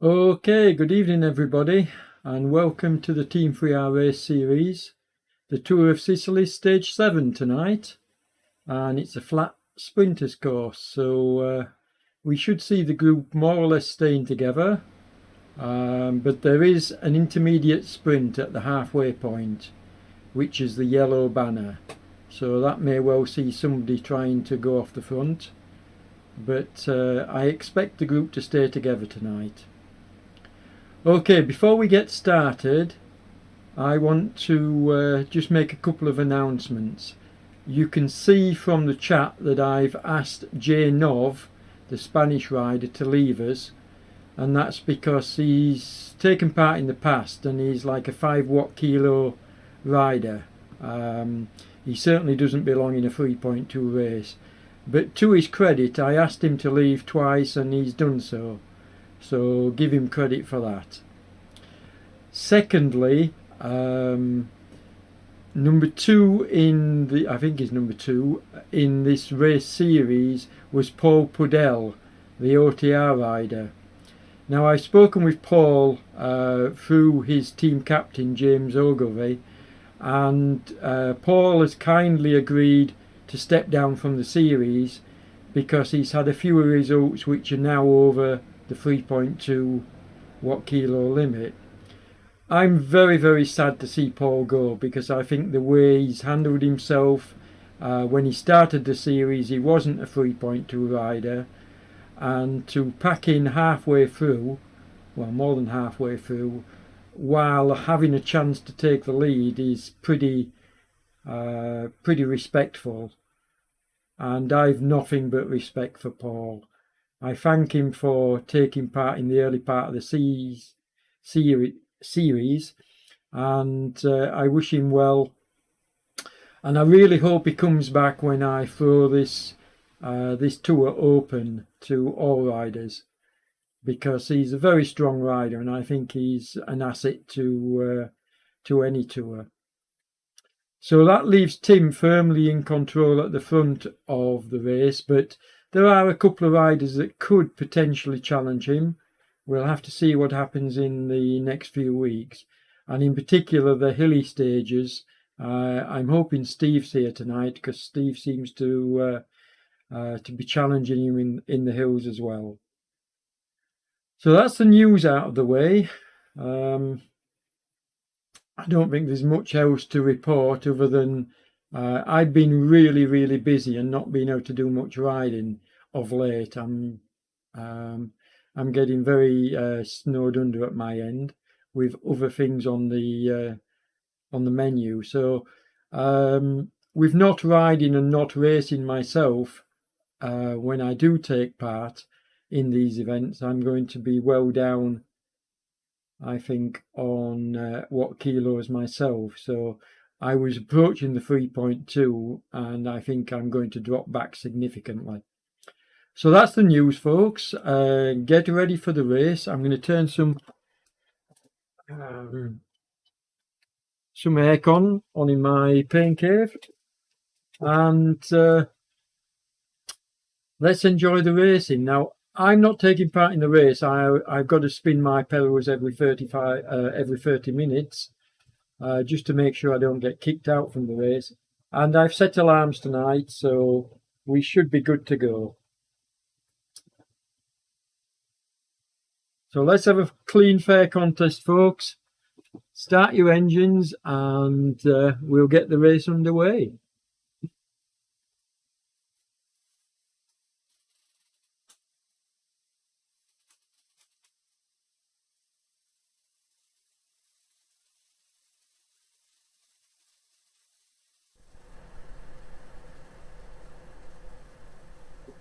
Okay, good evening everybody, and welcome to the Team 3R race series, the Tour of Sicily Stage 7 tonight, and it's a flat sprinters course, so we should see the group more or less staying together, but there is an intermediate sprint at the halfway point, which is the yellow banner, so that may well see somebody trying to go off the front, but I expect the group to stay together tonight. Okay, before we get started, I want to just make a couple of announcements. You can see from the chat that I've asked Jay Nov, the Spanish rider, to leave us, and that's because he's taken part in the past and he's like a 5 watt kilo rider. He certainly doesn't belong in a 3.2 race, but to his credit I asked him to leave twice and he's done so. So give him credit for that. Secondly, number 2 in the, I think he's number 2 in this race series was Paul Pudell, the OTR rider. Now I've spoken with Paul through his team captain James Ogilvie, and Paul has kindly agreed to step down from the series because he's had a few results which are now over the 3.2 watt kilo limit. I'm very, very sad to see Paul go because I think the way he's handled himself, when he started the series he wasn't a 3.2 rider, and to pack in halfway through, well more than halfway through, while having a chance to take the lead is pretty respectful, and I've nothing but respect for Paul. I thank him for taking part in the early part of the series, and I wish him well, and I really hope he comes back when I throw this tour open to all riders, because he's a very strong rider and I think he's an asset to any tour. So that leaves Tim firmly in control at the front of the race, but there are a couple of riders that could potentially challenge him. We'll have to see what happens in the next few weeks, and in particular the hilly stages. I'm hoping Steve's here tonight because Steve seems to be challenging him in the hills as well. So that's the news out of the way. I don't think there's much else to report other than I've been really, really busy and not been able to do much riding of late. I'm getting very snowed under at my end with other things on the menu. So with not riding and not racing myself, when I do take part in these events, I'm going to be well down, I think, on watt kilos myself. So I was approaching the 3.2 and I think I'm going to drop back significantly. So that's the news, folks. Get ready for the race. I'm going to turn some aircon on in my pain cave, and let's enjoy the racing. Now, I'm not taking part in the race. I've got to spin my pedals every 30 minutes, just to make sure I don't get kicked out from the race. And I've set alarms tonight, so we should be good to go. So let's have a clean, fair contest, folks. Start your engines and we'll get the race underway.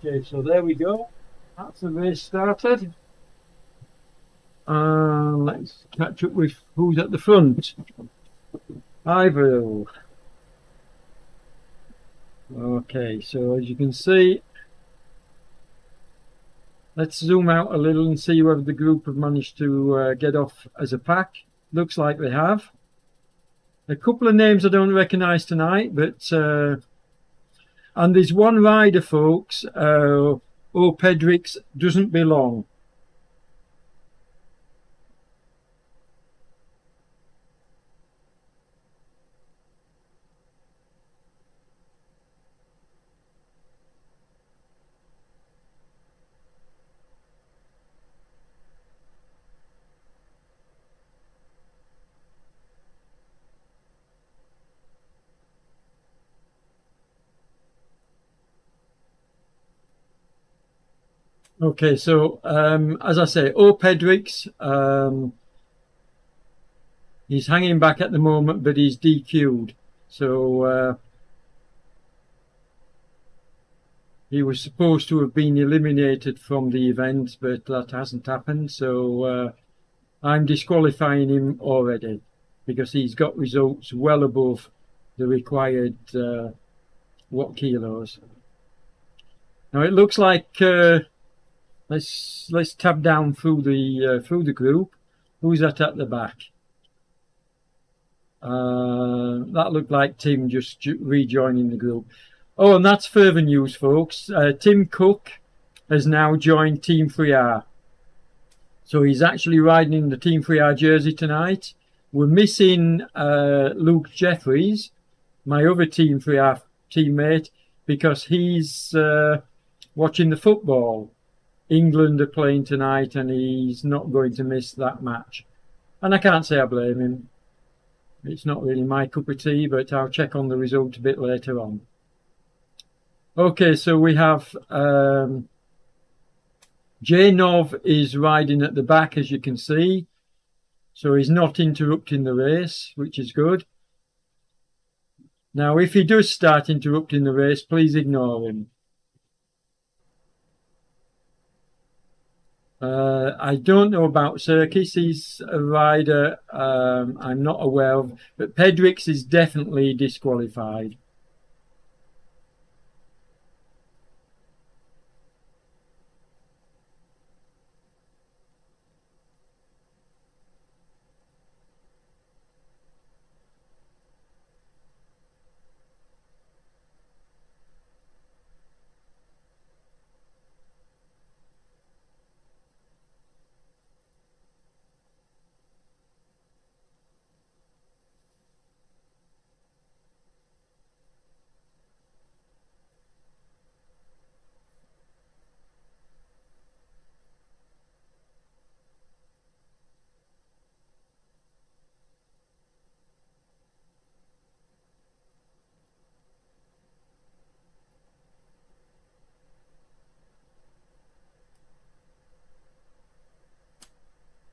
Okay, so there we go. That's the race started. Let's catch up with who's at the front. Ivo. Okay, so as you can see, let's zoom out a little and see whether the group have managed to get off as a pack. Looks like they have. A couple of names I don't recognise tonight, but and there's one rider, folks. Pedrix doesn't belong. Okay, so as I say, Pedrix, he's hanging back at the moment, but he's DQ'd. So he was supposed to have been eliminated from the event, but that hasn't happened. So I'm disqualifying him already because he's got results well above the required watt kilos. Now it looks like let's tab down through the group. Who's that at the back? That looked like Tim just rejoining the group. Oh, and that's further news, folks. Tim Cook has now joined Team 3R. So he's actually riding in the Team 3R jersey tonight. We're missing Luke Jeffries, my other Team 3R teammate, because he's watching the football. England are playing tonight and he's not going to miss that match. And I can't say I blame him. It's not really my cup of tea, but I'll check on the result a bit later on. Okay, so we have J-Nov is riding at the back, as you can see. So he's not interrupting the race, which is good. Now, if he does start interrupting the race, please ignore him. I don't know about Serkis. He's a rider I'm not aware of, but Pedrix is definitely disqualified.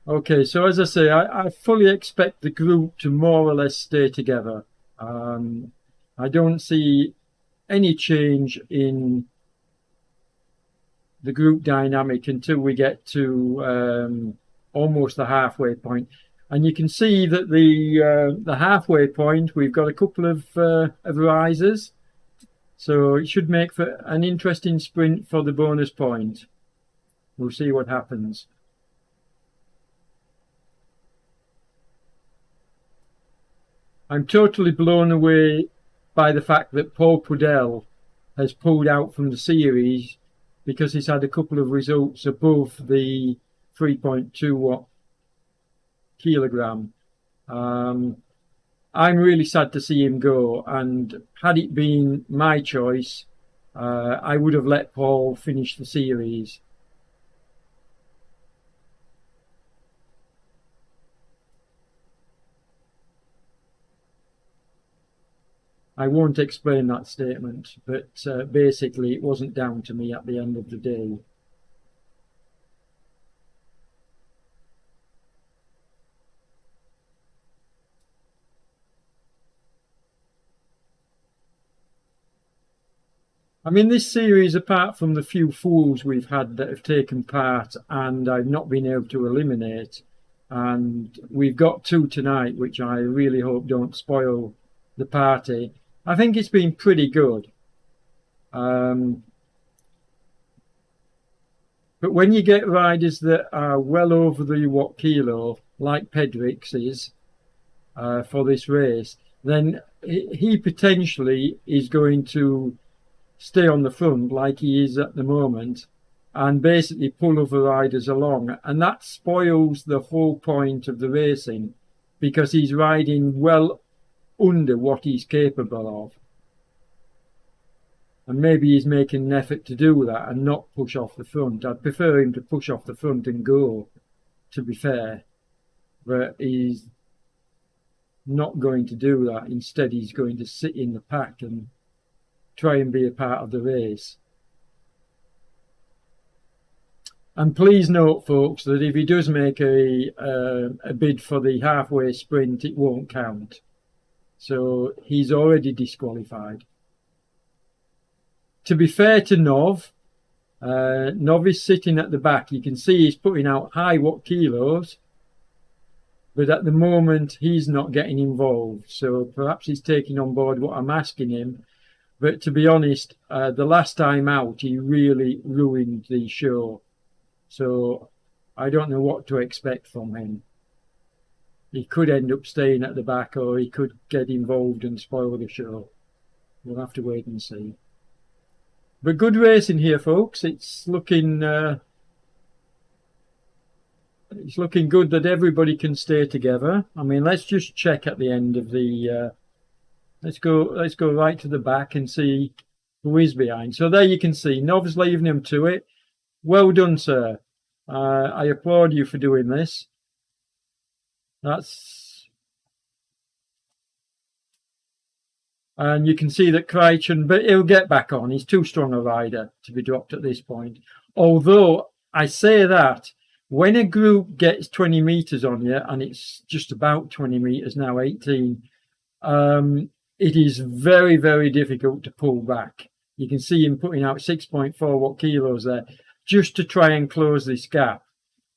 Okay, so as I say, I fully expect the group to more or less stay together. I don't see any change in the group dynamic until we get to almost the halfway point. And you can see that the halfway point, we've got a couple of risers. So it should make for an interesting sprint for the bonus point. We'll see what happens. I'm totally blown away by the fact that Paul Pudell has pulled out from the series because he's had a couple of results above the 3.2 watt kilogram. I'm really sad to see him go, and had it been my choice, I would have let Paul finish the series. I won't explain that statement, but basically it wasn't down to me at the end of the day. I mean, this series, apart from the few fools we've had that have taken part and I've not been able to eliminate, and we've got two tonight, which I really hope don't spoil the party, I think it's been pretty good. But when you get riders that are well over the watt kilo, like Pedrix is for this race, then he potentially is going to stay on the front like he is at the moment and basically pull other riders along. And that spoils the whole point of the racing because he's riding well under what he's capable of. And maybe he's making an effort to do that and not push off the front. I'd prefer him to push off the front and go, to be fair. But he's not going to do that. Instead, he's going to sit in the pack and try and be a part of the race. And please note, folks, that if he does make a bid for the halfway sprint, it won't count. So he's already disqualified. To be fair to Nov, Nov is sitting at the back. You can see he's putting out high watt kilos, but at the moment he's not getting involved. So perhaps he's taking on board what I'm asking him. But to be honest, the last time out, he really ruined the show. So I don't know what to expect from him. He could end up staying at the back, or he could get involved and spoil the show. We'll have to wait and see. But good racing here, folks. It's looking good that everybody can stay together. I mean, let's just check at the end of the. Let's go right to the back and see who is behind. So there you can see Nov's leaving him to it. Well done, sir. I applaud you for doing this. And you can see that Krejcen, but he'll get back on. He's too strong a rider to be dropped at this point. Although I say that when a group gets 20 meters on you, and it's just about 20 meters now, 18, it is very, very difficult to pull back. You can see him putting out 6.4 watt kilos there just to try and close this gap.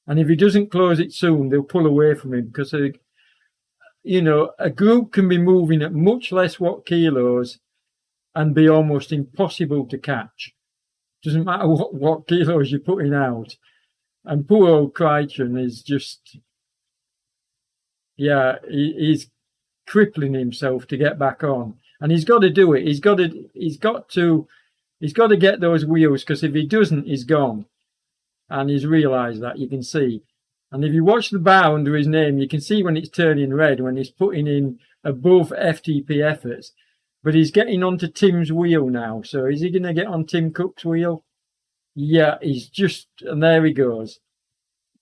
And if he doesn't close it soon, they'll pull away from him because, you know, a group can be moving at much less watt kilos and be almost impossible to catch. Doesn't matter what kilos you're putting out. And poor old Krejcen is just, yeah, he's crippling himself to get back on. And he's got to do it. He's got to get those wheels, because if he doesn't, he's gone. And he's realised that, you can see. And if you watch the bar under his name, you can see when it's turning red, when he's putting in above FTP efforts. But he's getting onto Tim's wheel now. So is he going to get on Tim Cook's wheel? Yeah, he's just, and there he goes.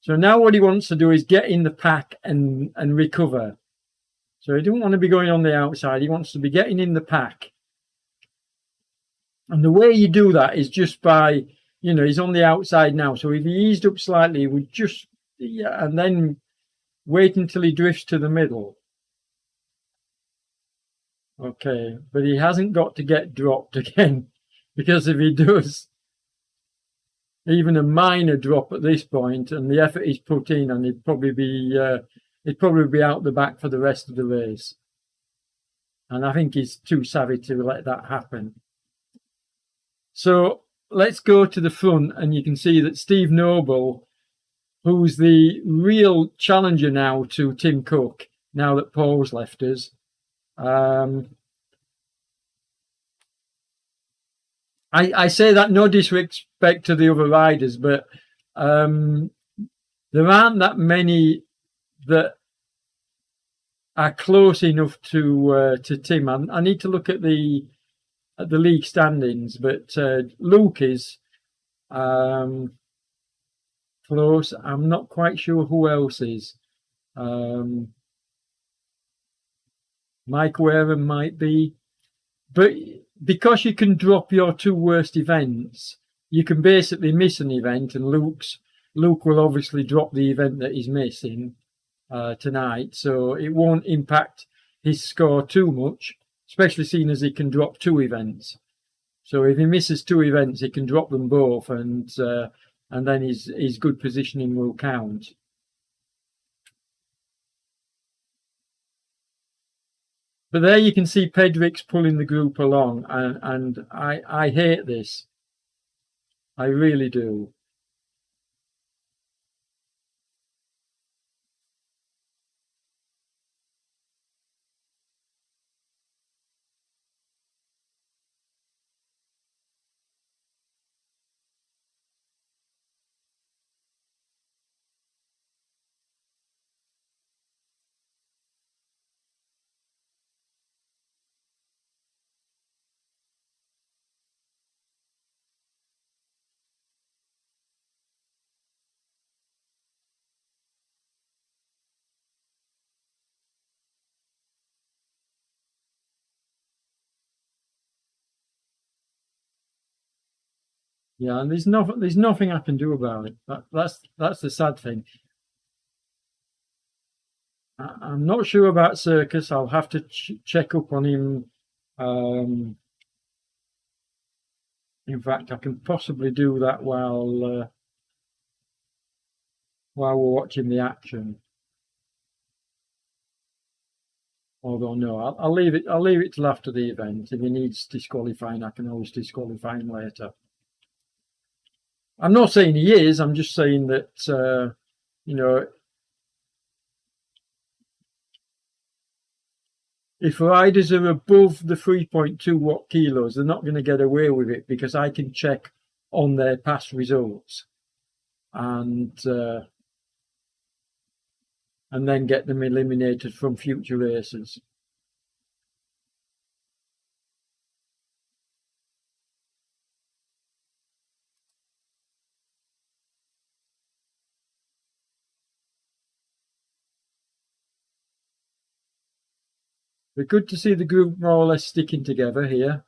So now what he wants to do is get in the pack and recover. So he doesn't want to be going on the outside. He wants to be getting in the pack. And the way you do that is just by, you know, he's on the outside now. So if he eased up slightly, he would just, yeah, and then wait until he drifts to the middle. Okay, but he hasn't got to get dropped again, because if he does, even a minor drop at this point, and the effort he's put in, and he'd probably be out the back for the rest of the race. And I think he's too savvy to let that happen. So let's go to the front, and you can see that Steve Noble, who's the real challenger now to Tim Cook, now that Paul's left us. I say that no disrespect to the other riders, but there aren't that many that are close enough to Tim. I need to look at the league standings, but Luke is close. I'm not quite sure who else is. Mike Wareham might be, but because you can drop your two worst events, you can basically miss an event, and Luke will obviously drop the event that he's missing tonight, so it won't impact his score too much, especially seeing as he can drop two events. So if he misses two events, he can drop them both, and then his good positioning will count. But there you can see Pedrick's pulling the group along, and I hate this. I really do. Yeah, and there's nothing I can do about it. That's the sad thing. I'm not sure about Circus. I'll have to check up on him. In fact, I can possibly do that while we're watching the action. Although no, I'll leave it. I'll leave it till after the event. If he needs disqualifying, I can always disqualify him later. I'm not saying he is. I'm just saying that you know, if riders are above the 3.2 watt kilos, they're not going to get away with it because I can check on their past results and then get them eliminated from future races. But good to see the group more or less sticking together here.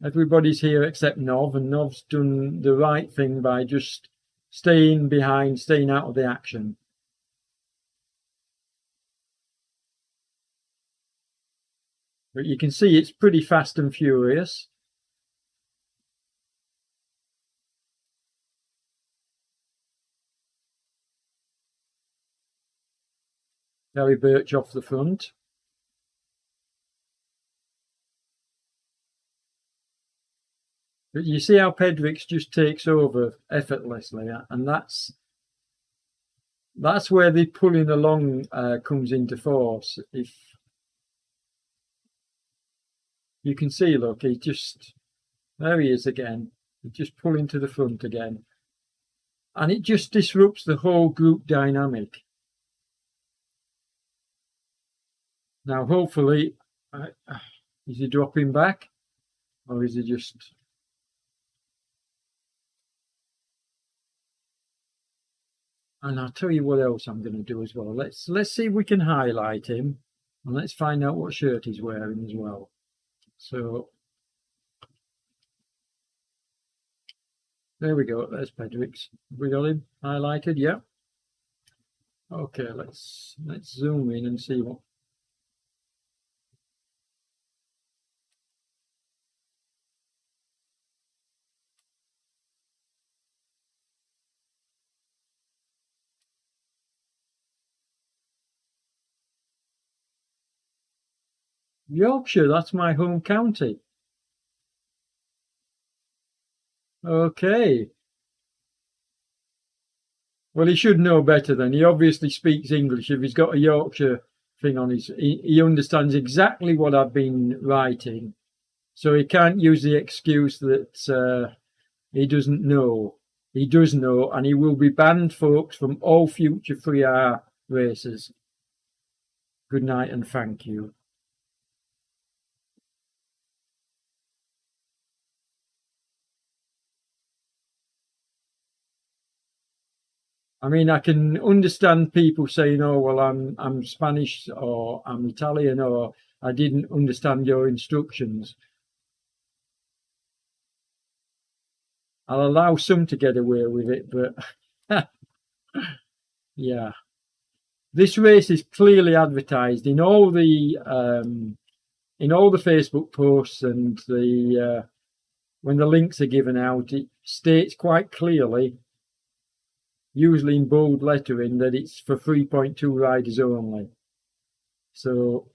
Everybody's here except Nov, and Nov's done the right thing by just staying behind, staying out of the action. But you can see it's pretty fast and furious. Gary Birch off the front. But you see how Pedrick's just takes over effortlessly, and that's where the pulling along comes into force. If you can see, look, there he is again. He's just pulling to the front again. And it just disrupts the whole group dynamic. Now, hopefully, is he dropping back? Or is he just... And I'll tell you what else I'm going to do as well. Let's see if we can highlight him. And let's find out what shirt he's wearing as well. So... there we go. There's Pedrick's. We got him highlighted. Yeah. Okay. Let's zoom in and see what. Yorkshire. That's my home county. Okay. Well, he should know better then. He obviously speaks English. If he's got a Yorkshire thing on his, he understands exactly what I've been writing. So he can't use the excuse that he doesn't know. He does know, and he will be banned, folks, from all future 3R races. Good night and thank you. I mean, I can understand people saying, "Oh, well, I'm Spanish or I'm Italian or I didn't understand your instructions." I'll allow some to get away with it, but yeah, this race is clearly advertised in all the Facebook posts and the when the links are given out. It states quite clearly, usually in bold lettering, that it's for 3.2 riders only. So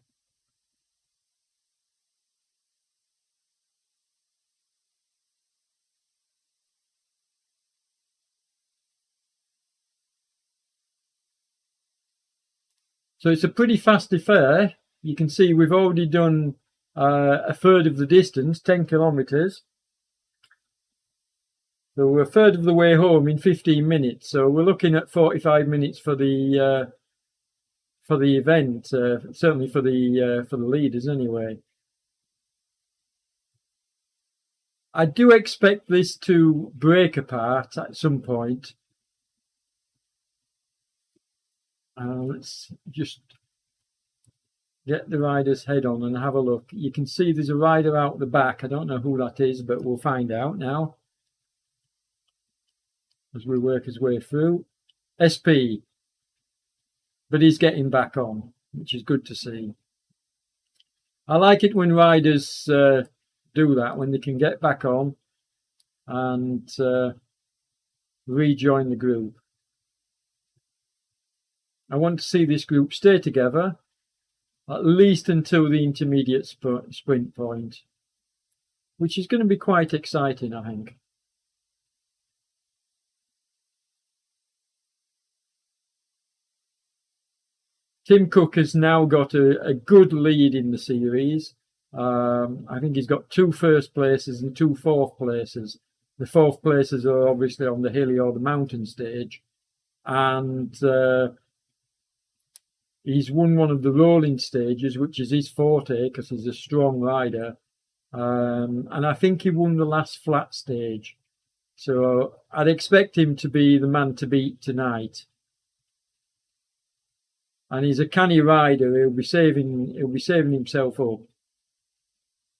it's a pretty fast affair. You can see we've already done a third of the distance, 10 kilometers. So we're a third of the way home in 15 minutes. So we're looking at 45 minutes for the event, certainly for the leaders anyway. I do expect this to break apart at some point. Let's just get the rider's head on and have a look. You can see there's a rider out the back. I don't know who that is, but we'll find out now as we work his way through. SP, but he's getting back on, which is good to see. I like it when riders do that, when they can get back on and rejoin the group. I want to see this group stay together at least until the intermediate sprint point, which is going to be quite exciting, I think. Tim Cook has now got a good lead in the series. I think he's got 2 first places and 2 fourth places. The fourth places are obviously on the hilly or the mountain stage. And he's won one of the rolling stages, which is his forte because he's a strong rider. And I think he won the last flat stage. So I'd expect him to be the man to beat tonight. And he's a canny rider. He'll be saving himself up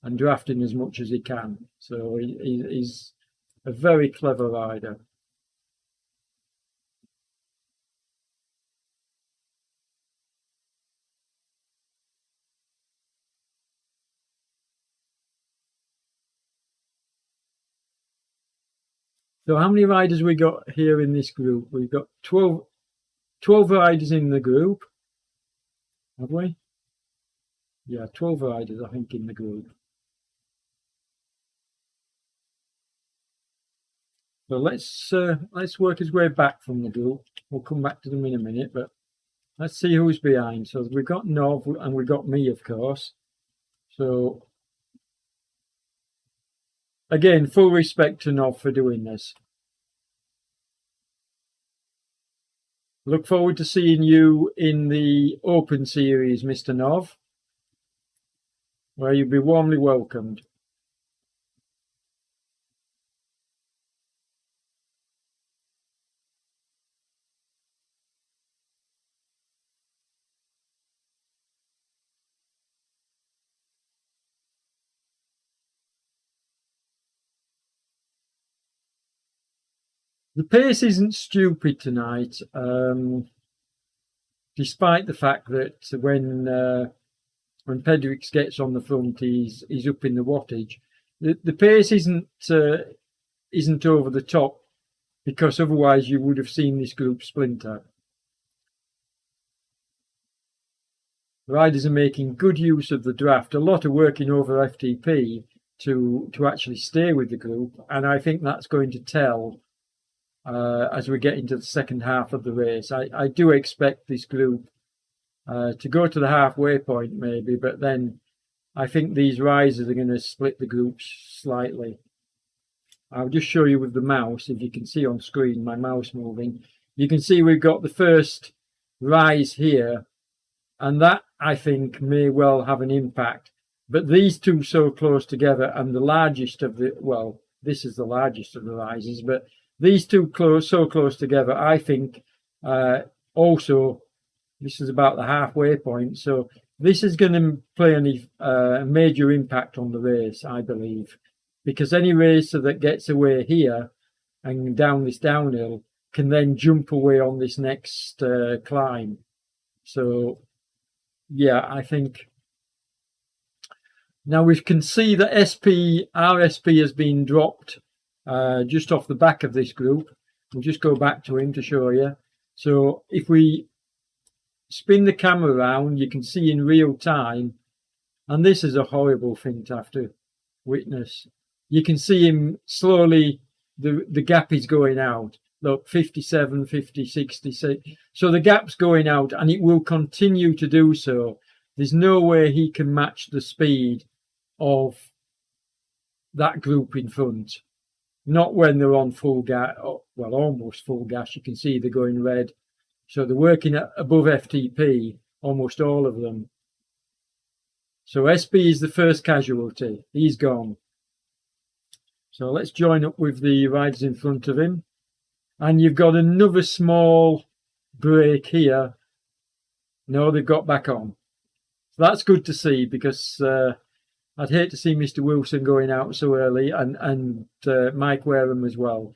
and drafting as much as he can. So he's a very clever rider. So how many riders we got here in this group? We've got 12 riders in the group. Have we? Yeah, 12 riders, I think, in the group. So let's work his way back from the group. We'll come back to them in a minute, but let's see who's behind. So we've got Nov and we've got me, of course. So again, full respect to Nov for doing this. Look forward to seeing you in the Open Series, Mr. Nov, where you'll be warmly welcomed. The pace isn't stupid tonight, despite the fact that when Pedrix gets on the front, he's up in the wattage. The pace isn't over the top, because otherwise you would have seen this group splinter. Riders are making good use of the draft, a lot of working over FTP to actually stay with the group, and I think that's going to tell as we get into the second half of the race. I do expect this group to go to the halfway point maybe, but then I think these risers are going to split the groups slightly. I'll just show you with the mouse, if you can see on screen my mouse moving. You can see we've got the first rise here, and that I think may well have an impact. But these two so close together, and the largest of the, well, this is the largest of the rises, but these two so close together, I think also this is about the halfway point. So this is going to play a major impact on the race, I believe, because any racer that gets away here and down this downhill can then jump away on this next climb. So yeah, I think now we can see that our SP has been dropped just off the back of this group. We'll just go back to him to show you. So if we spin the camera around, you can see in real time, and this is a horrible thing to have to witness. You can see him slowly, the gap is going out. Look, 57, 50, 66. So the gap's going out, and it will continue to do so. There's no way he can match the speed of that group in front. Not when they're on full gas, well, almost full gas. You can see they're going red. So they're working at above FTP, almost all of them. So SP is the first casualty. He's gone. So let's join up with the riders in front of him. And you've got another small break here. No, they've got back on. That's good to see, because I'd hate to see Mr. Wilson going out so early, and Mike Wareham as well.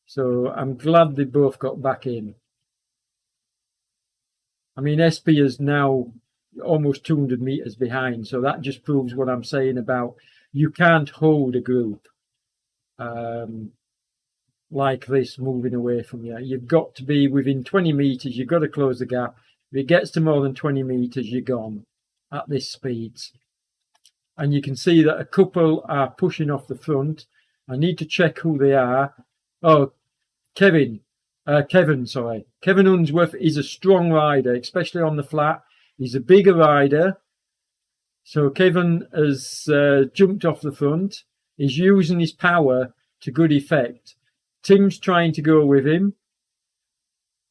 So I'm glad they both got back in. I mean, SP is now almost 200 meters behind, so that just proves what I'm saying about you can't hold a group like this moving away from you. You've got to be within 20 meters. You've got to close the gap. If it gets to more than 20 meters, you're gone at this speed. And you can see that a couple are pushing off the front. I need to check who they are. Oh, Kevin Unsworth is a strong rider, especially on the flat. He's a bigger rider. So Kevin has jumped off the front. He's using his power to good effect. Tim's trying to go with him.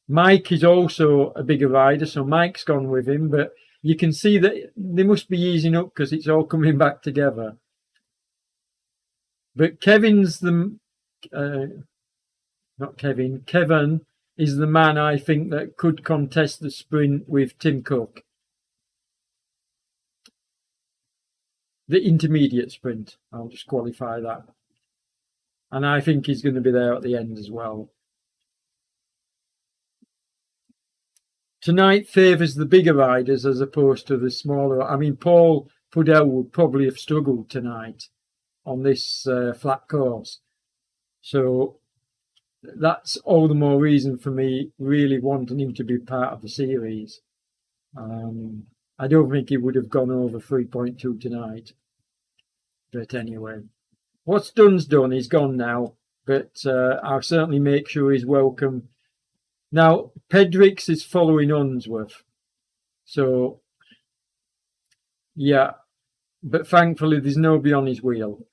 Mike is also a bigger rider, so Mike's gone with him, but you can see that they must be easing up because it's all coming back together. But Kevin is the man I think that could contest the sprint with Tim Cook. The intermediate sprint, I'll just qualify that. And I think he's going to be there at the end as well. Tonight favours the bigger riders as opposed to the smaller. I mean, Paul Pudell would probably have struggled tonight on this flat course. So that's all the more reason for me really wanting him to be part of the series. I don't think he would have gone over 3.2 tonight. But anyway, what's done's done. He's gone now. But I'll certainly make sure he's welcome. Now, Pedrix is following Unsworth. So, yeah. But thankfully, there's nobody on his wheel.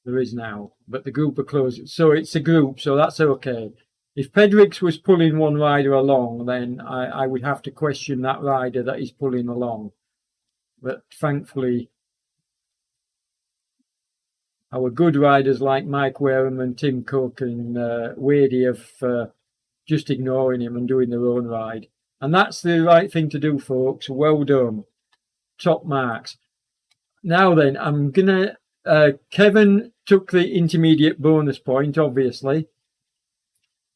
There is now, but the group are closed. So it's a group, so that's okay. If Pedrix was pulling one rider along, then I would have to question that rider that he's pulling along. But thankfully, our good riders like Mike Wareham and Tim Cook and Wadey have just ignoring him and doing their own ride. And that's the right thing to do, folks. Well done. Top marks. Now then, I'm going to... Kevin took the intermediate bonus point, obviously.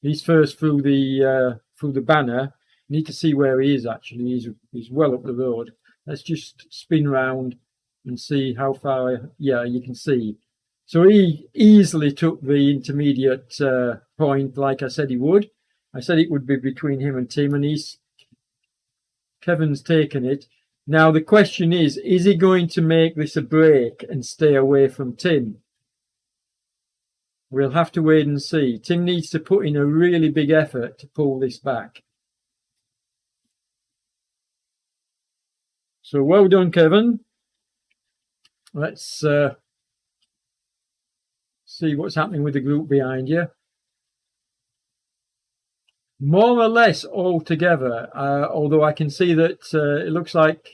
He's first through the banner. Need to see where he is, actually. He's well up the road. Let's just spin round and see how far... Yeah, you can see. So he easily took the intermediate point, like I said he would. I said it would be between him and Tim, and Kevin's taken it. Now, the question is he going to make this a break and stay away from Tim? We'll have to wait and see. Tim needs to put in a really big effort to pull this back. So well done, Kevin. Let's see what's happening with the group behind you. More or less all together, although I can see that it looks like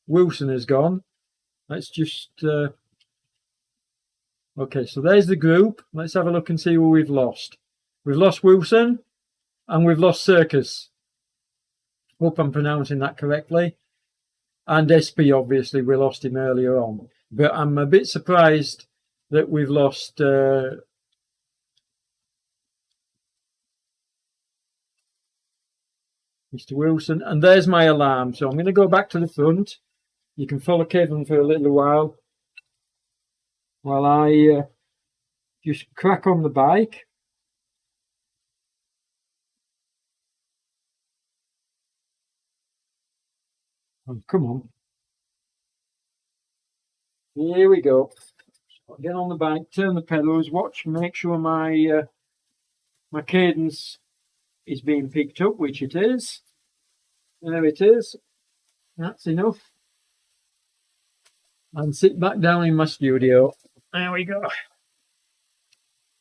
Wilson has gone. Let's just... Okay, so there's the group. Let's have a look and see who we've lost. We've lost Wilson and we've lost Circus. Hope I'm pronouncing that correctly. And SP, obviously, we lost him earlier on. But I'm a bit surprised that we've lost... Mr. Wilson. And there's my alarm. So I'm going to go back to the front. You can follow Kevin for a little while I just crack on the bike. Oh, come on. Here we go. Get on the bike, turn the pedals, watch, make sure my my cadence is being picked up, which it is. There it is. That's enough. And sit back down in my studio. There we go.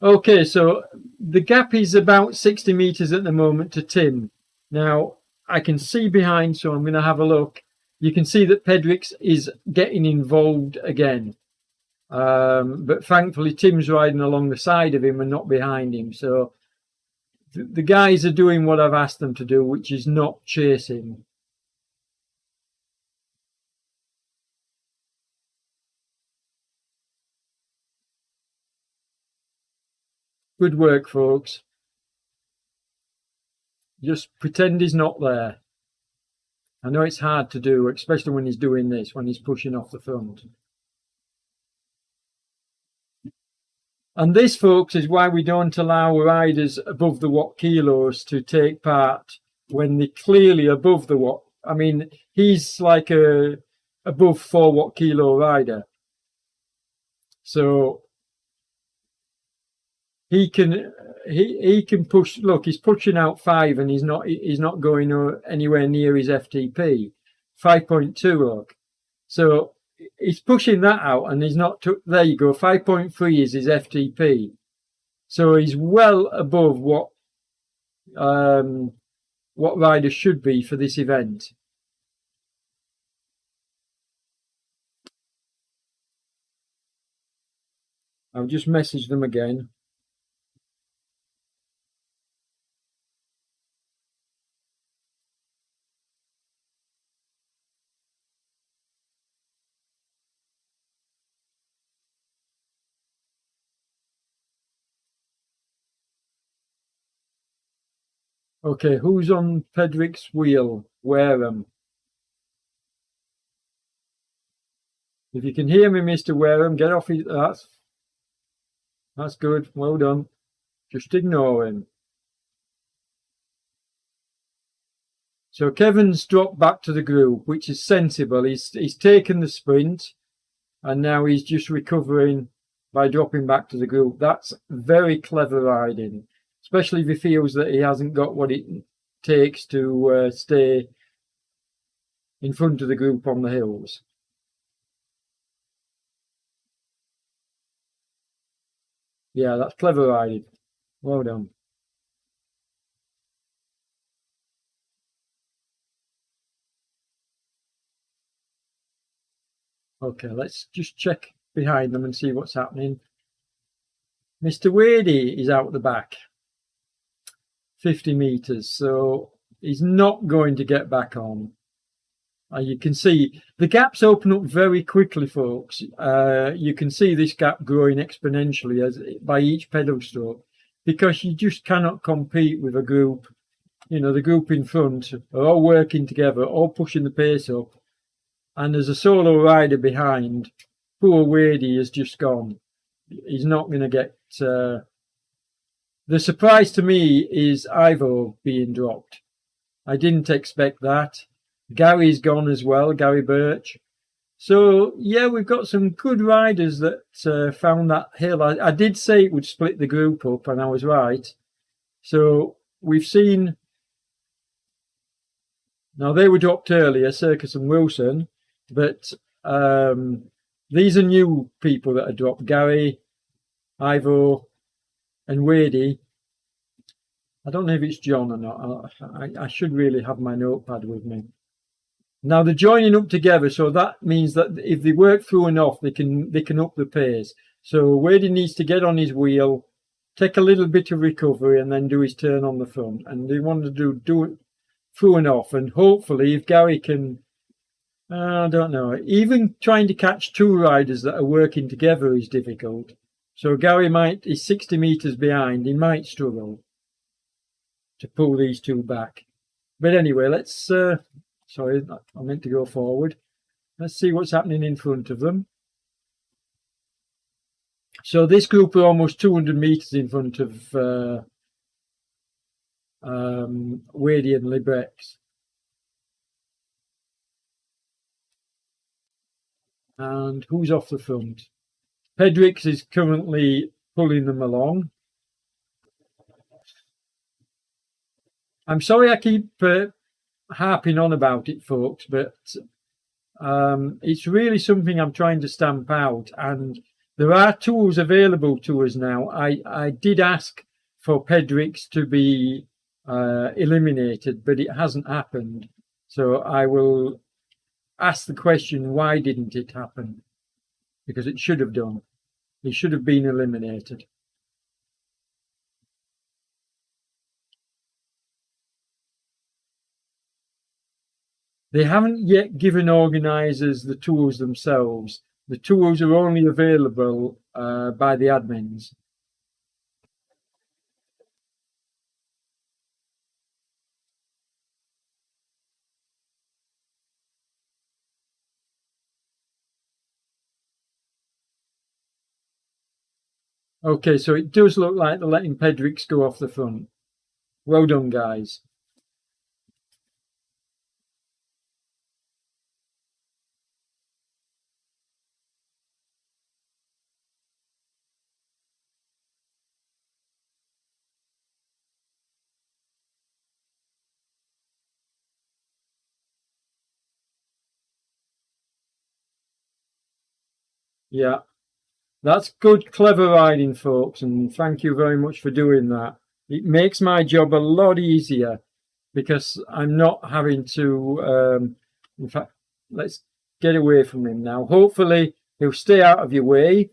Okay, so the gap is about 60 meters at the moment to Tim. Now, I can see behind, so I'm going to have a look. You can see that Pedrix is getting involved again. But thankfully Tim's riding along the side of him and not behind him. So the guys are doing what I've asked them to do, which is not chasing. Good work, folks. Just pretend he's not there. I know it's hard to do, especially when he's doing this, when he's pushing off the front. And this, folks, is why we don't allow riders above the watt kilos to take part when they're clearly above the watt. I mean, he's like a above 4 watt kilo rider. So he can push. Look, he's pushing out 5 and he's not going anywhere near his FTP. 5.2, look. So he's pushing that out and he's not there you go. 5.3 is his FTP. So he's well above what riders should be for this event. I'll just message them again. Okay, who's on Pedrick's wheel? Wareham. If you can hear me, Mr. Wareham, get off his... That's good. Well done. Just ignore him. So Kevin's dropped back to the group, which is sensible. He's taken the sprint and now he's just recovering by dropping back to the group. That's very clever riding, especially if he feels that he hasn't got what it takes to stay in front of the group on the hills. Yeah, that's clever riding. Well done. Okay, let's just check behind them and see what's happening. Mr. Wadey is out the back. 50 meters, so he's not going to get back on. You can see the gaps open up very quickly, folks. You can see this gap growing exponentially by each pedal stroke, because you just cannot compete with a group. You know, the group in front are all working together, all pushing the pace up, and there's a solo rider behind. Poor Wadey has just gone. He's not going to get... The surprise to me is Ivo being dropped. I didn't expect that. Gary's gone as well, Gary Birch. So, yeah, we've got some good riders that found that hill. I did say it would split the group up, and I was right. So, we've seen... Now, they were dropped earlier, Circus and Wilson, but these are new people that are dropped. Gary, Ivo, and Wadey. I don't know if it's John or not. I should really have my notepad with me. Now they're joining up together, so that means that if they work through and off, they can up the pace. So Wadey needs to get on his wheel, take a little bit of recovery, and then do his turn on the front. And they want to do it through and off. And hopefully, if Gary can, I don't know, even trying to catch two riders that are working together is difficult. So Gary is 60 meters behind. He might struggle to pull these two back. But anyway, let's... sorry, I meant to go forward. Let's see what's happening in front of them. So this group are almost 200 meters in front of Wadey and Librex. And who's off the front? Pedrix is currently pulling them along. I'm sorry I keep harping on about it, folks, but it's really something I'm trying to stamp out, and there are tools available to us now. I did ask for Pedrix to be eliminated, but it hasn't happened. So I will ask the question, why didn't it happen? because it should have done. He should have been eliminated. They haven't yet given organisers the tools themselves. The tools are only available by the admins. Okay, so it does look like they're letting Pedrix go off the front. Well done, guys. Yeah, that's good, clever riding, folks, and thank you very much for doing that. It makes my job a lot easier because I'm not having to. In fact, let's get away from him now. Hopefully, he'll stay out of your way,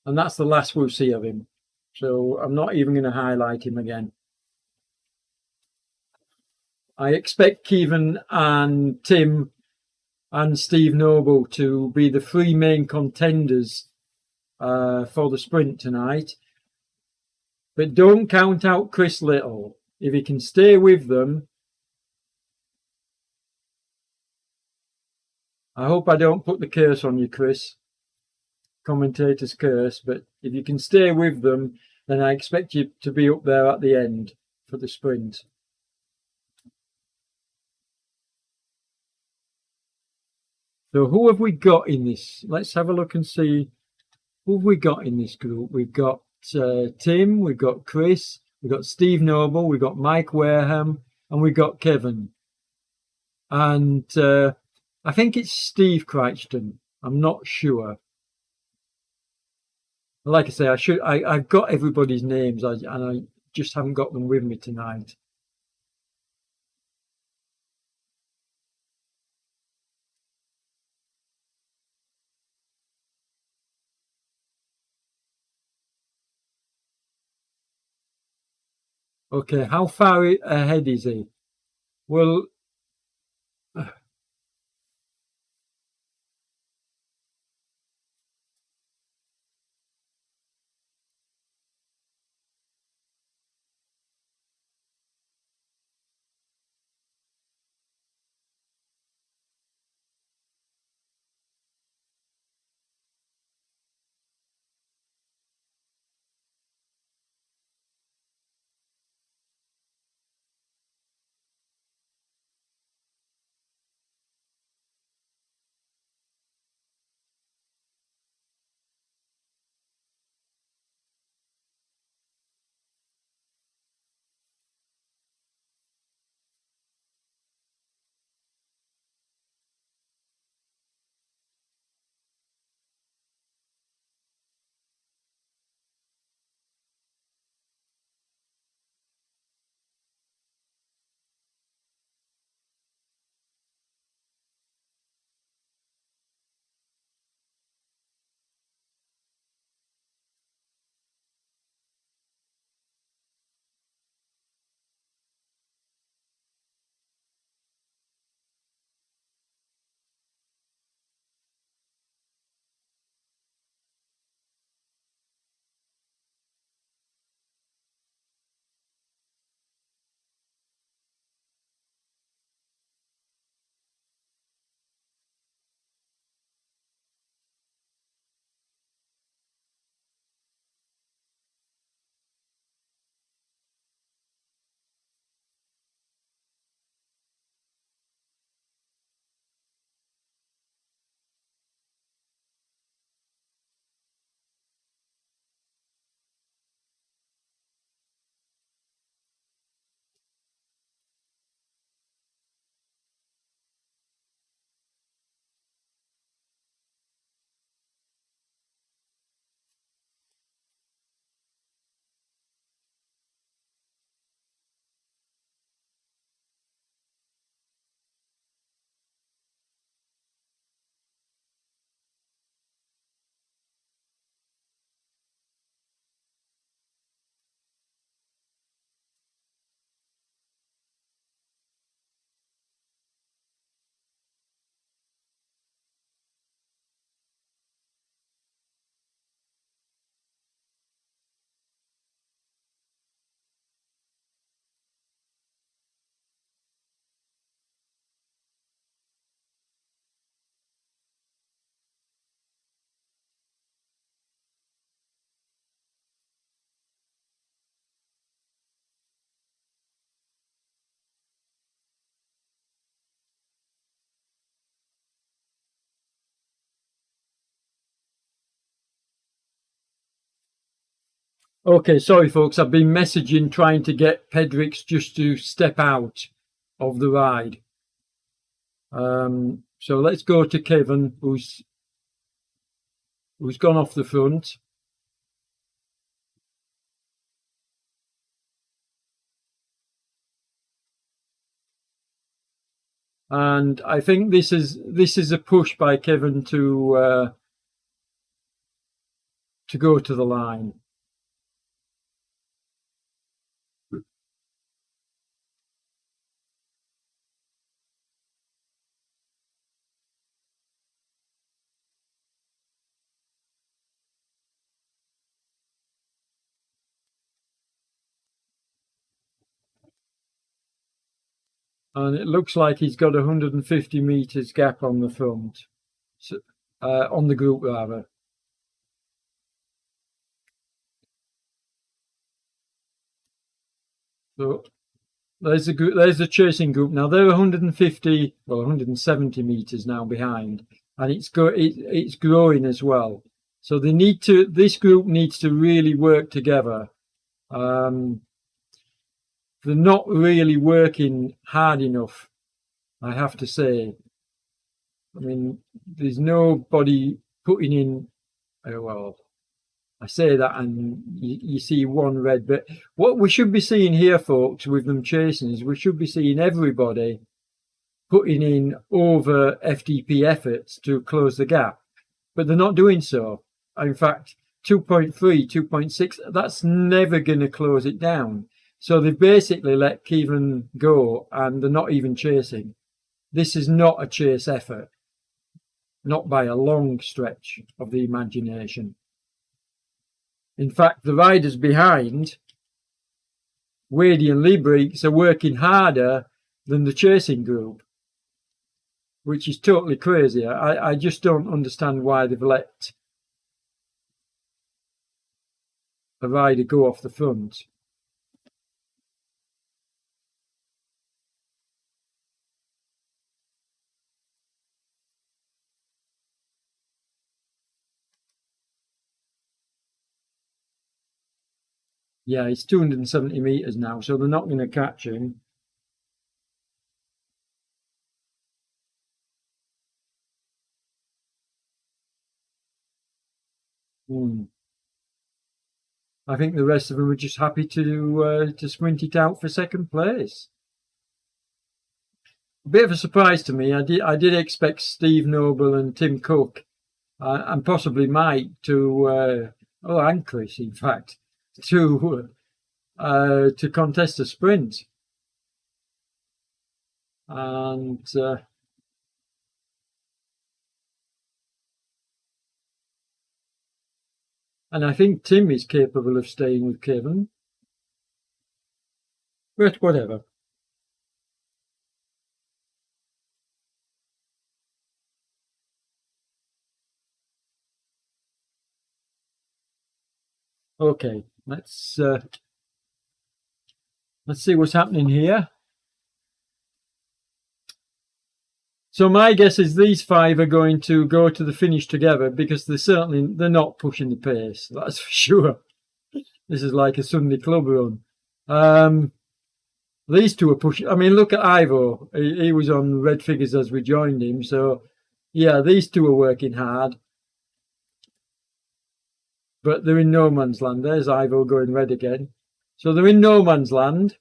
and that's the last we'll see of him. So I'm not even going to highlight him again. I expect Kevin and Tim and Steve Noble to be the three main contenders for the sprint tonight. But don't count out Chris Little. If he can stay with them, I hope I don't put the curse on you, Chris. Commentator's curse. But if you can stay with them, then I expect you to be up there at the end for the sprint. So who have we got in this? Let's have a look and see who have we got in this group. We've got Tim, we've got Chris, we've got Steve Noble, we've got Mike Wareham, and we've got Kevin. And I think it's Steve Crichton. I'm not sure. Like I say, I've got everybody's names, and I just haven't got them with me tonight. Okay, how far ahead is he? Well, Okay, sorry folks, I've been messaging trying to get Pedrix just to step out of the ride. So let's go to Kevin, who's gone off the front. And I think this is a push by Kevin to go to the line. And it looks like he's got 150 meters gap on the front, so, on the group rather. So there's the chasing group now. They're 150, well 170 meters now behind, and it's growing as well. So this group needs to really work together. They're not really working hard enough, I have to say. I mean, there's nobody putting in, well, I say that and you see one red, but what we should be seeing here, folks, with them chasing is we should be seeing everybody putting in over FDP efforts to close the gap, but they're not doing so. In fact, 2.3, 2.6, that's never going to close it down. So they've basically let Kevin go and they're not even chasing. This is not a chase effort, not by a long stretch of the imagination. In fact, the riders behind, Wadey and Liebrix, are working harder than the chasing group, which is totally crazy. I just don't understand why they've let a rider go off the front. Yeah, it's 270 meters now, so they're not going to catch him. I think the rest of them are just happy to sprint it out for second place. A bit of a surprise to me. I did expect Steve Noble and Tim Cook and possibly Mike and Chris, in fact, to contest a sprint. And I think Tim is capable of staying with Kevin. But whatever. Okay, let's see what's happening here. So my guess is these five are going to go to the finish together because they're not pushing the pace, that's for sure. This is like a Sunday club run. These two are pushing. I mean, look at Ivo. He was on red figures as we joined him. So, yeah, these two are working hard. But they're in no man's land. There's Ivo going red again. So they're in no man's land.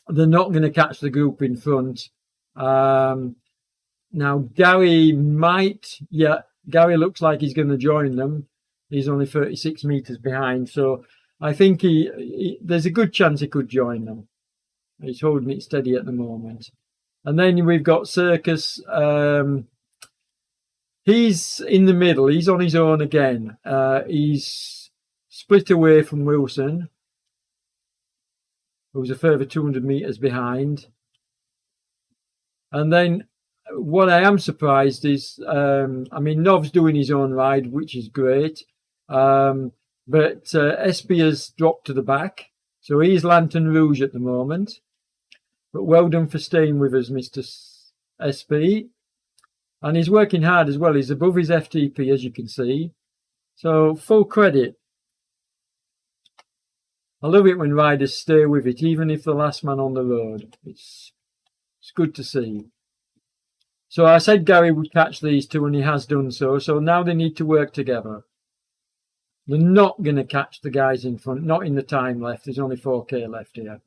They're not going to catch the group in front. Now, Gary looks like he's going to join them. He's only 36 meters behind. So I think there's a good chance he could join them. He's holding it steady at the moment. And then we've got Circus. He's in the middle. He's on his own again. He's split away from Wilson, who's a further 200 meters behind. And then what I am surprised is, Nov's doing his own ride, which is great. But Espy has dropped to the back. So he's Lantern Rouge at the moment. But well done for staying with us, Mr. Espy. And he's working hard as well. He's above his FTP, as you can see. So full credit I love it when riders stay with it, even if the last man on the road. It's good to see. So I said Gary would catch these two, and he has done so. So now they need to work together. They're not going to catch the guys in front, not in the time left. There's only 4K left here.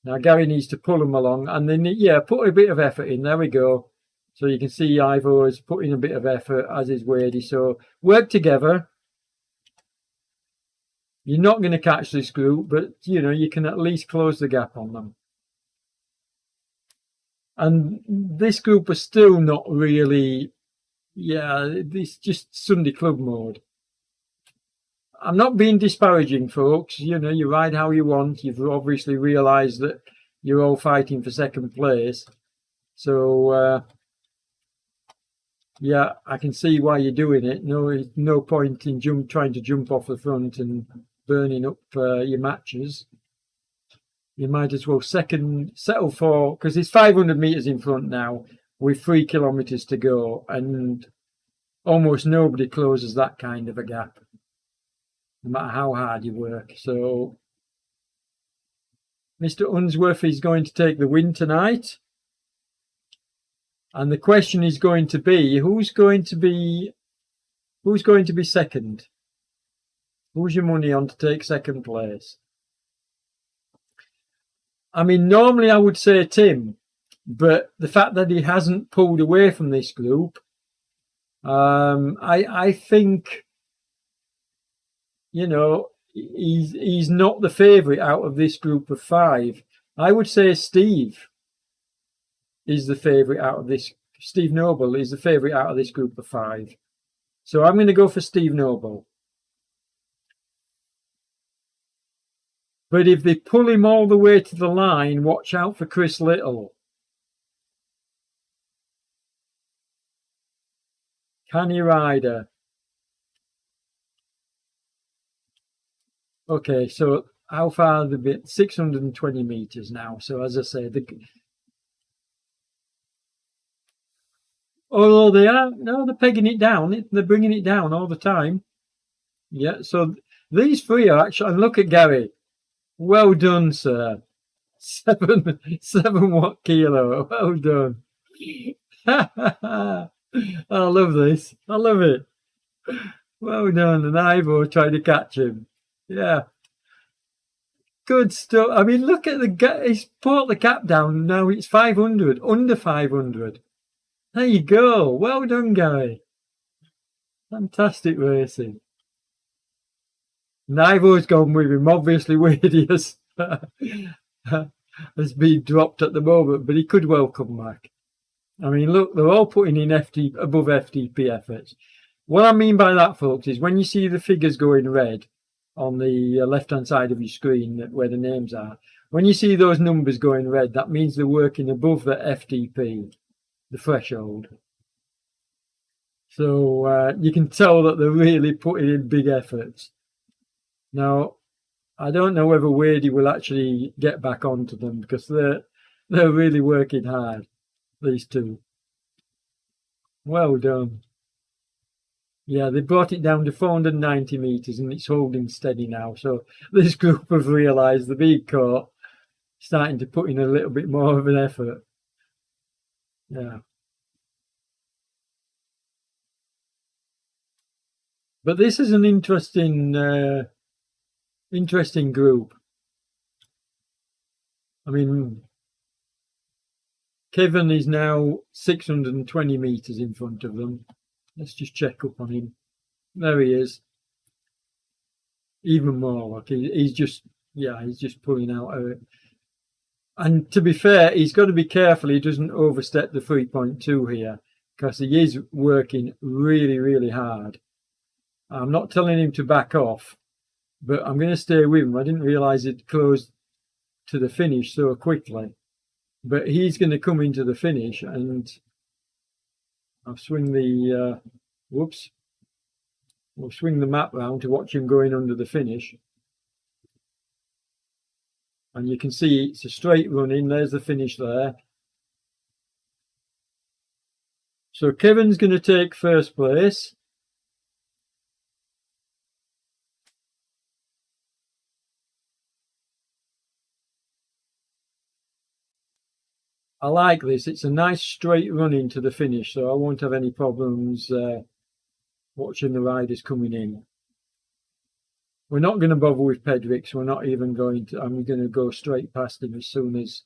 Now Gary needs to pull them along, and they need, put a bit of effort in. There we go. So you can see Ivo is putting a bit of effort, as is Wadey. So work together. You're not going to catch this group, but you can at least close the gap on them. And this group are still not really, it's just Sunday club mode. I'm not being disparaging, folks. You ride how you want. You've obviously realised that you're all fighting for second place. So, I can see why you're doing it. No point in trying to jump off the front and burning up your matches. You might as well settle for, because it's 500 metres in front now with 3 kilometres to go, and almost nobody closes that kind of a gap, no matter how hard you work. So Mr. Unsworth is going to take the win tonight. And the question is going to be, who's going to be second? Who's your money on to take second place? I mean, normally I would say Tim, but the fact that he hasn't pulled away from this group, I think, he's not the favourite out of this group of 5. I would say Steve is the favourite out of this. Steve Noble is the favourite out of this group of 5. So I'm going to go for Steve Noble. But if they pull him all the way to the line, watch out for Chris Little. Canny Rider. Okay, so how far the bit? 620 metres now. So as I say, although they're pegging it down. They're bringing it down all the time. Yeah, so these 3 are actually, and look at Gary. Well done, sir. 7 watt kilo. Well done. I love this. I love it. Well done. And Ivo tried to catch him. Yeah. Good stuff. I mean, look at he's brought the gap down. Now it's 500, under 500. There you go. Well done, Gary. Fantastic racing. Ivo's gone with him. Obviously, Wadey has been dropped at the moment, but he could well come back. I mean, look, they're all putting in above FTP efforts. What I mean by that, folks, is when you see the figures go in red on the left-hand side of your screen where the names are, when you see those numbers go in red, that means they're working above the FTP, the threshold. So you can tell that they're really putting in big efforts. Now, I don't know whether Wadey will actually get back onto them because they're really working hard, these two. Well done. Yeah, they brought it down to 490 metres and it's holding steady now. So this group have realised the big caught, starting to put in a little bit more of an effort. Yeah. But this is an interesting group. I mean, Kevin is now 620 metres in front of them. Let's just check up on him. There he is. Even more. Like he's just pulling out of it. And to be fair, he's got to be careful he doesn't overstep the 3.2 here, because he is working really, really hard. I'm not telling him to back off, but I'm going to stay with him. I didn't realise it closed to the finish so quickly. But he's going to come into the finish, and I'll swing the we'll swing the map round to watch him going under the finish. And you can see it's a straight run in. There's the finish there. So Kevin's going to take first place. I like this. It's a nice straight run into the finish, so I won't have any problems watching the riders coming in. We're not going to bother with Pedrick. We're not even going to. I'm going to go straight past him as soon as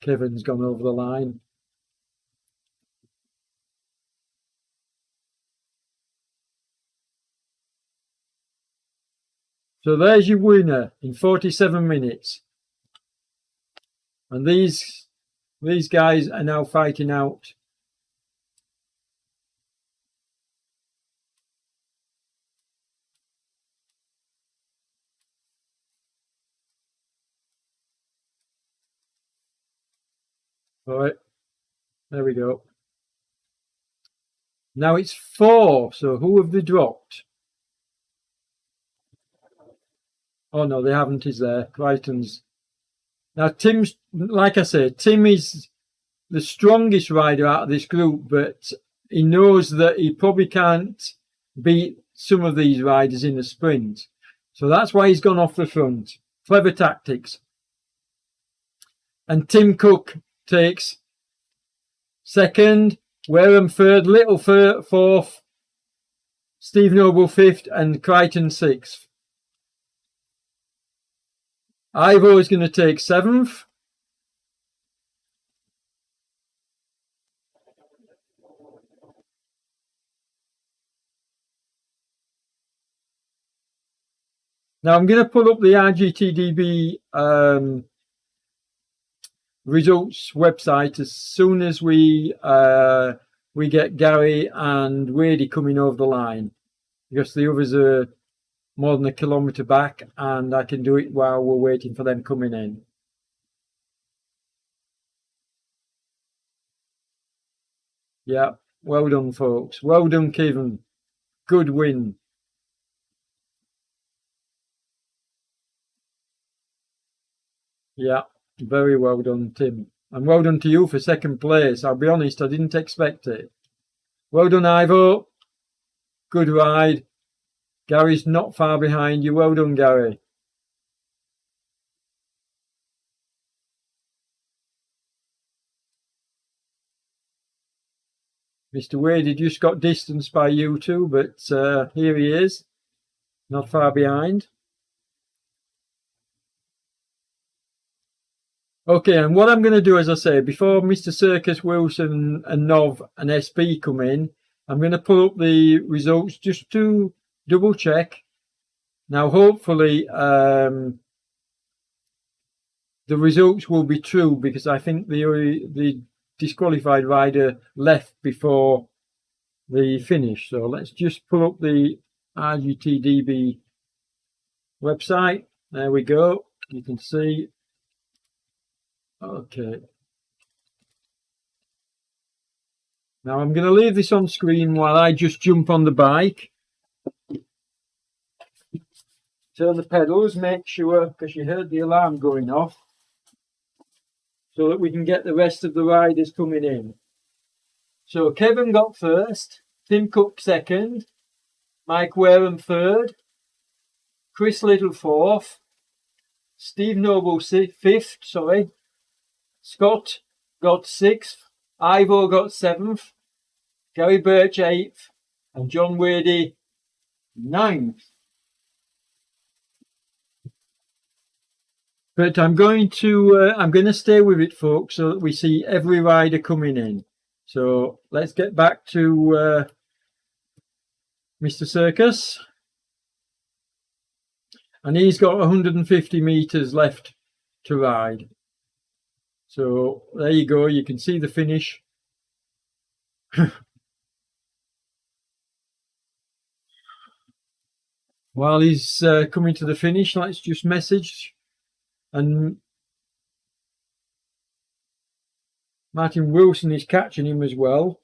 Kevin's gone over the line. So there's your winner in 47 minutes. And these guys are now fighting out. All right, there we go. Now it's 4. So who have they dropped? Oh no, they haven't. Is there? Crichton's. Now Tim's, like I say, Tim is the strongest rider out of this group, but he knows that he probably can't beat some of these riders in the sprint. So that's why he's gone off the front. Clever tactics. And Tim Cook takes second, Wareham third, Little fourth, Steve Noble fifth, and Crichton sixth. Ivo is going to take 7th. Now I'm going to pull up the RGTDB results website as soon as we get Gary and Wadey coming over the line, because the others are more than a kilometre back, and I can do it while we're waiting for them coming in. Yeah, well done, folks. Well done, Kevin. Good win. Yeah, very well done, Tim. And well done to you for second place. I'll be honest, I didn't expect it. Well done, Ivo. Good ride. Gary's not far behind you. Well done, Gary. Mr. Wade had just got distanced by you two, but here he is, not far behind. Okay, and what I'm going to do, as I say, before Mr. Circus, Wilson and Nov and SB come in, I'm going to pull up the results just to double check. Now, hopefully, the results will be true, because I think the disqualified rider left before the finish. So let's just pull up the RGTDB website. There we go. You can see. Okay. Now I'm going to leave this on screen while I just jump on the bike. Turn the pedals, make sure, because you heard the alarm going off, so that we can get the rest of the riders coming in. So Kevin got first, Tim Cook second, Mike Wareham third, Chris Little fourth, Steve Noble fifth, Scott got 6th, Ivo got 7th, Gary Birch 8th, and John Wadey 9th. But I'm going to stay with it, folks, so that we see every rider coming in. So let's get back to Mr. Circus. And he's got 150 meters left to ride. So there you go. You can see the finish. While he's coming to the finish, let's just message. And Martin Wilson is catching him as well.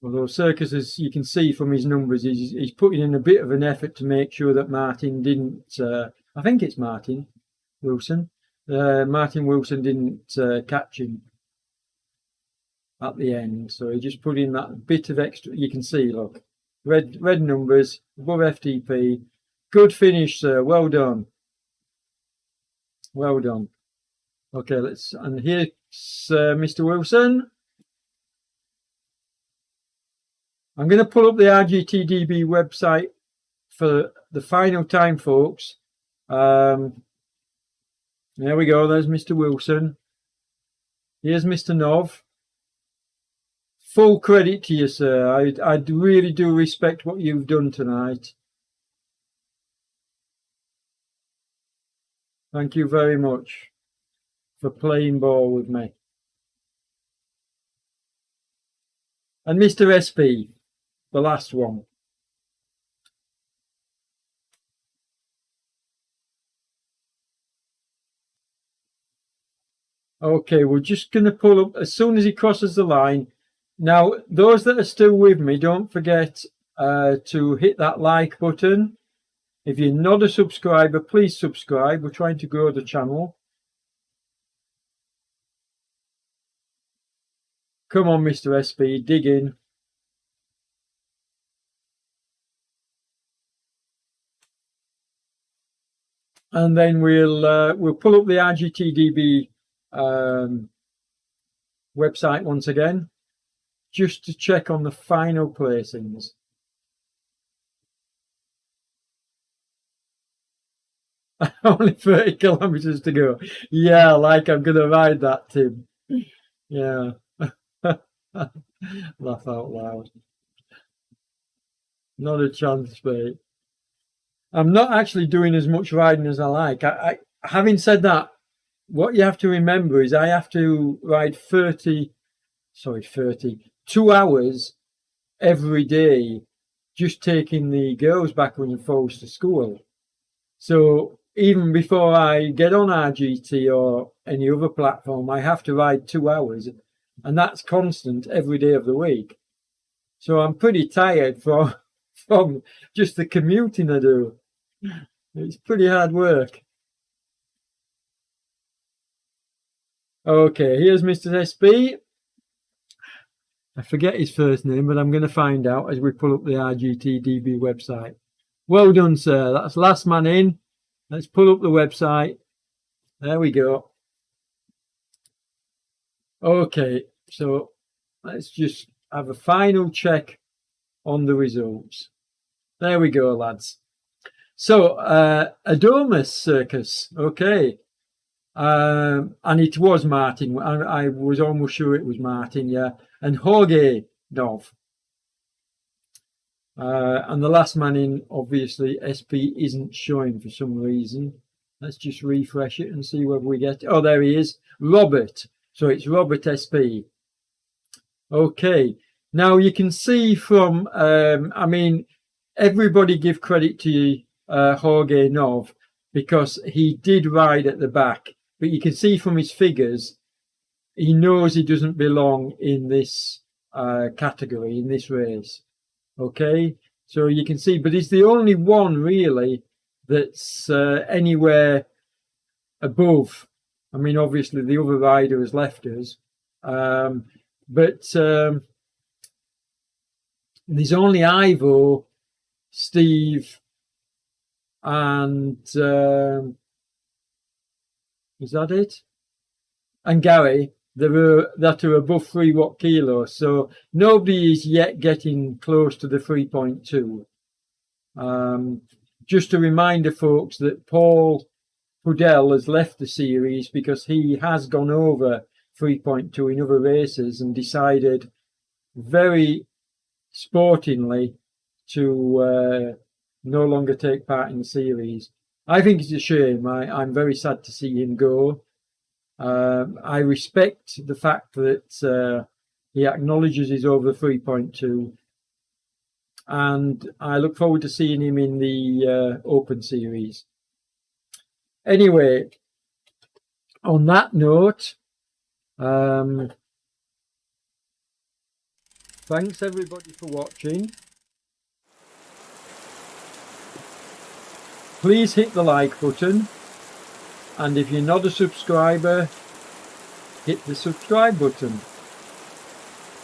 Although Circus, as you can see from his numbers, he's putting in a bit of an effort to make sure that Martin didn't, I think it's Martin Wilson, Martin Wilson didn't catch him at the end, so he just put in that bit of extra. You can see, look, red numbers above FTP. Good finish, sir. Well done. Well done. Okay, and here's Mr. Wilson. I'm going to pull up the RGTDB website for the final time, folks. There we go. There's Mr. Wilson. Here's Mr. Nov. Full credit to you, sir. I really do respect what you've done tonight. Thank you very much for playing ball with me. And Mr. SP, the last one. Okay, we're just going to pull up as soon as he crosses the line. Now, those that are still with me, don't forget to hit that like button. If you're not a subscriber, please subscribe. We're trying to grow the channel. Come on, Mr. SP, dig in. And then we'll pull up the RGTDB website once again, just to check on the final placings. Only 30 kilometers to go. Yeah, like I'm going to ride that, Tim. Yeah. Laugh out loud. Not a chance, mate. I'm not actually doing as much riding as I like. Having said that, what you have to remember is I have to ride 2 hours every day, just taking the girls backwards and forwards to school. So even before I get on RGT or any other platform, I have to ride 2 hours, and that's constant every day of the week. So I'm pretty tired from just the commuting I do. It's pretty hard work. Okay, here's Mr. SB. I forget his first name, but I'm going to find out as we pull up the RGTDB website. Well done, sir. That's last man in. Let's pull up the website. There we go. Okay, so let's just have a final check on the results. There we go, lads. So, Adomus Circus, okay. And it was Martin. I was almost sure it was Martin, yeah. And Jorge Nov. And the last man in, obviously, SP isn't showing for some reason. Let's just refresh it and see whether we get... Oh, there he is. Robert. So it's Robert SP. Okay. Now you can see from... I mean, everybody give credit to Jorge Nov because he did ride at the back. But you can see from his figures, he knows he doesn't belong in this category, in this race. Okay, so you can see, but he's the only one really that's anywhere above. I mean, obviously the other rider has left us, but there's only Ivo, Steve, and is that it? And Gary that are above 3 watt kilos. So nobody is yet getting close to the 3.2. Just a reminder, folks, that Paul Pudell has left the series because he has gone over 3.2 in other races and decided very sportingly to no longer take part in the series. I think it's a shame. I'm very sad to see him go. I respect the fact that he acknowledges he's over 3.2, and I look forward to seeing him in the Open Series. Anyway, on that note, thanks everybody for watching. Please hit the like button. and if you're not a subscriber, hit the subscribe button,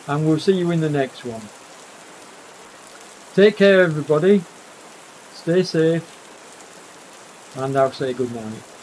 and we'll see you in the next one. Take care everybody, stay safe, and I'll say good night.